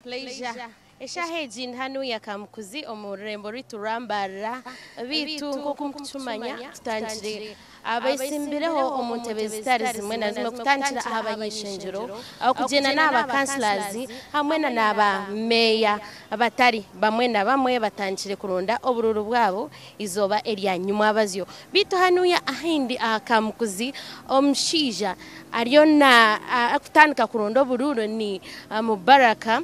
Pleasure. Eshaheji hanu yakamukuzi omurembo riturambara bitu nko kumtumanya tutangire abayisimbireho omuntebe zitari zimwe na zimwe kutangira abanyishenjero aho kugena n'aba councillors hamwe n'aba meya abatari bamwe na bamwe batangire kurunda obururu bwabo izoba erya nyuma bazyo bitu hanu ya ahindi akamukuzi omshija ariyo na akutandika kurunda obururu ni Mubaraka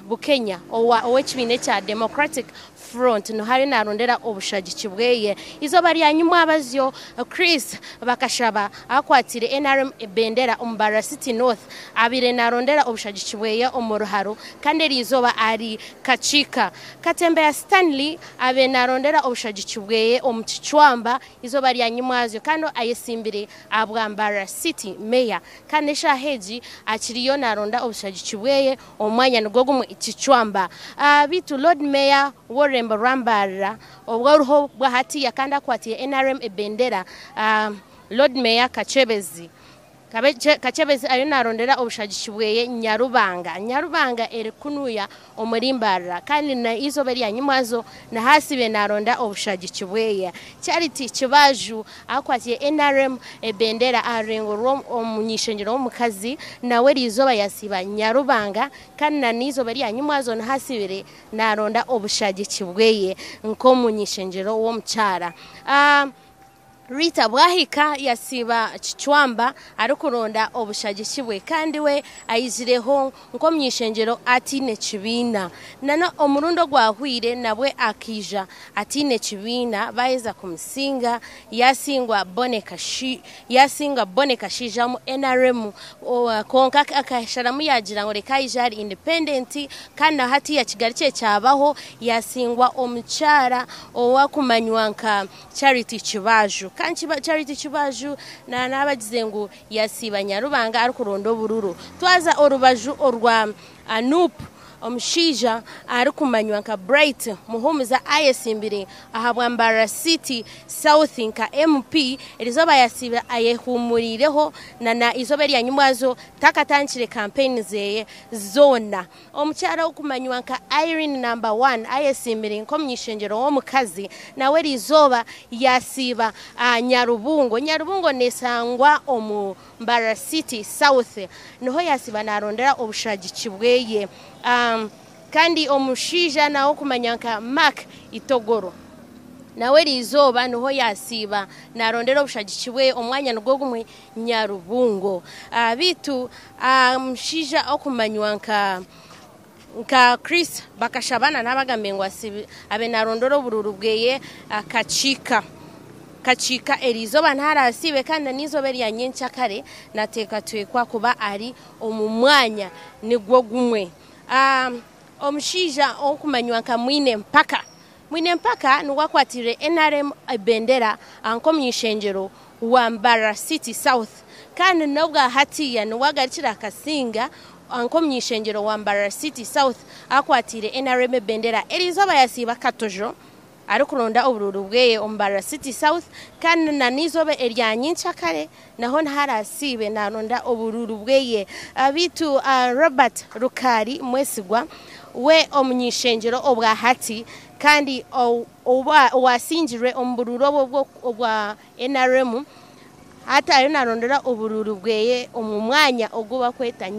Bukenya owekibine cha Democratic Front no hari narondera obushagiki bweye izo bari yanyuma abazyo Chris bakashaba akwatire NRM ebendera Umbara City North abire narondera obushagiki bweye omuruharo kandi rizoba ari Kachika Katembe ya Stanley abe narondera obushagiki bweye omukichwamba izo bari yanyuma azyo kandi ayesimbire abwambara City Mayor kandi shaheji akiriyo naronda obushagiki bweye omwanya nugogumwe ikichwamba bitu Lord Mayor Waremba Rambara obwaruho bwahati yakanda kwatiye NRM ebendera Lord Mayor Kachebezi ayo narondera obushagiki bweye Nyarubanga erikunuya omurimbara kandi na izo bari yanyumazo na hasibe naronda obushagiki bweye Charity Kibaju akwatiye NRM ebendera arengo omunyishenjero omukazi nawe rizoba yasiba Nyarubanga kandi na nizo bari yanyumazo na hasibire naronda obushagiki bweye nko munyishenjero wo mchara Rita Bwahika yasiba Kichwamba arukuronda obushagiki bwe kandi we ayizireho nko myishenjero atine kibina nano omurundo gwahwire nabwe akija atine kibina bayeza kumsinga yasinga bonekashija mu NRM konka akasharamu yagira ngo reka ijari independent kandi hati ya Kigali cye cyabaho yasingwa omucyara owakumanywanka Charity Kibaju kanchi Charity Kibaju na nabagize ngo yasiba Nyarubanga arukurondo bururu twaza orubaju orwa Anup omushija arukumanywa nka Bright muhumuza ayesimbire ahabwambara City South nka MP elizoba yasiba ayehumurireho na izoba lya nyumwazo takatankire campaign zeye zona omucyara okumanywa nka Irene number 1 ayesimbire nkomnyishenjero omukazi nawe lizoba yasiba Nyarubungo nesangwa Mbara City South noho yasiba narondera obushagiki bweye kandi omushija nawo kumanyanka Mark Itogoro nawe rizoba noho yasiba narondera obushagiki bwe omwanya nugogumwe Nyarubungo bitu mushija okumanywanka nka Chris bakashabana nabagamengo abe narondoro bururu bweye Kachika elizoba ntarasibe kandi nizobe lya nyencha kare nateka twekwa kuba ari omumwanya nigwo gumwe omushija okumanywa nka Mwine mpaka nugwakwatire NRM ebendera ankomyishenjero Wambara City South kandi nobwa hatiya nugwagarikira kasinga ankomyishenjero Wambara City South akwatire NRM ebendera elizoba yasiba Katojo arukuronda obururu bweye Umbara City South kandi na nizobe eryanyincha kare naho ntarasibe naronda obururu bweye abitu Robert Rukari Mwesigwa we omunyishenjero obwa hati kandi wasinjire ombururo obwa NRM hata ayo narondera obururu bweye omumwanya oguba kweta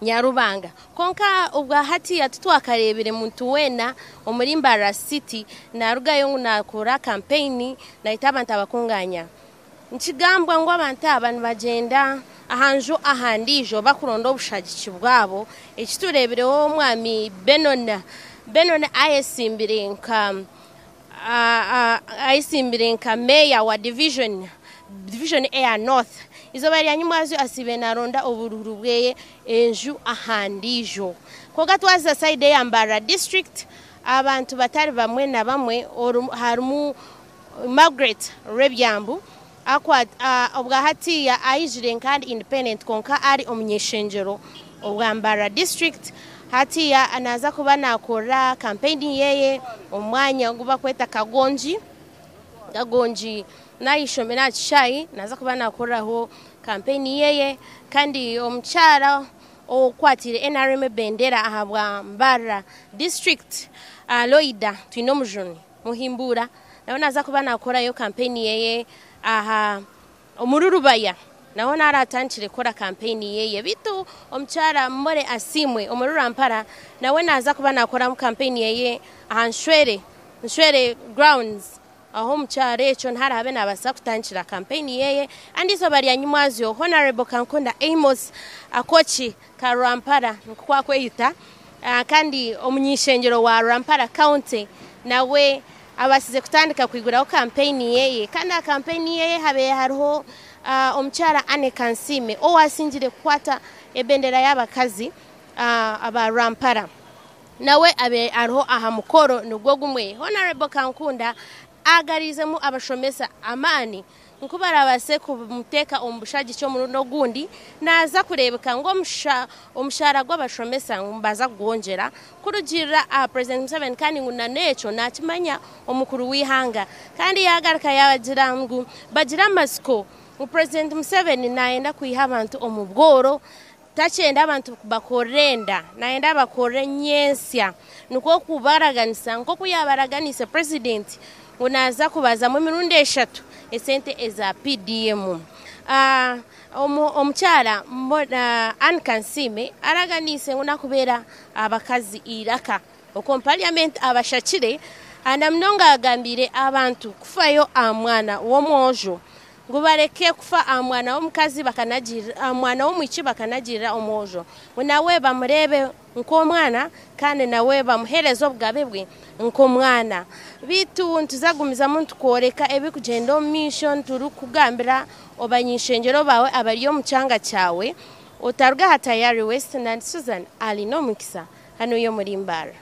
Nyarubanga konka ubwa hati yatutwakarebere muntu wena omurimbara City na rugayo nakora campaign na itabanta bakunganya nkigambwa ngo abantu bagenda ahanjo ahandijo bakuronda obushagiki bwabo ekiturebereho omwami Benona ayesimbire nka Mayor wa Division Air North izo bari yanyumazo asibe naronda obururu bweye enju ahandijo koga twaza side ya Mbara district abantu batari bamwe na bamwe harumu Margaret Rebyambu akwa obwa hati ya ayijire kandi independent konka ari omunyeshenjero obwa Mbara district hati ya anaza kuba nakora campaign yeye omwanya nguba kweta Kagonji nayishomera chai naza kuba nakoraho campaign yeye kandi omuchara okwatire NRM bendera ahabwa Mbara district Loida twino mujuni muhimbura naona aza kuba nakorayo campaign yeye aha omururubaya naona aratanchire kora campaign yeye bitu omchara mbore asimwe omururampara nawe naza kuba nakora mu campaign yeye aha nshwere grounds aho mchara echo ntarabe nabasa kutanchira campaign yeye andizo bari anyumwazyo Honorable Kankunda Amos akochi ka Rampara kwa kweyita kandi omunyishengero wa Rampara County nawe abasize kutandika kwiguraho campaign yeye kandi campaign yeye habe hariho omchara Anne Kansime owasinjire kwata ebendera y'abakazi aba Rampara nawe abe hariho aha mukoro nubwo gumwe Honorable Kankunda agarizemu abashomesa amani nkubara abase kumuteka ombushaji cyo muruno gundi naza kurebeka ngo omushara gw'abashomesa mbaza gwongera kurugira President Museveni kandi nguna necho nakimanya omukuru wihanga kandi yagaruka yabagira ngo bagira masiko President Museveni naenda kuiha abantu omubworo tachenda abantu bakorenda naenda bakore nyesya nuko kubaraganisa ngo kuyabaraganisa president unaza kubaza mu mirundi eshatu esente eza PDM omukyala Anne Kansime araganise unakubera abakazi iraka oko parliament abashakire anamnonga agambire abantu kufayo amwana w'omwojo ngo bareke kufa amwana w'omukazi bakanagira amwana w'omwici bakanagira omwojo unawe bamurebe nko mwana kandi nawe bamuhereza obgabe bwe nko mwana bitu ntuzagumiza muntu koreka ebikugenda mission turu kugambira obanyishengero bawe abariyo mucanga cyawe otaruga hatayari West and Susan Ali no mukisa hano yo muri Mbara.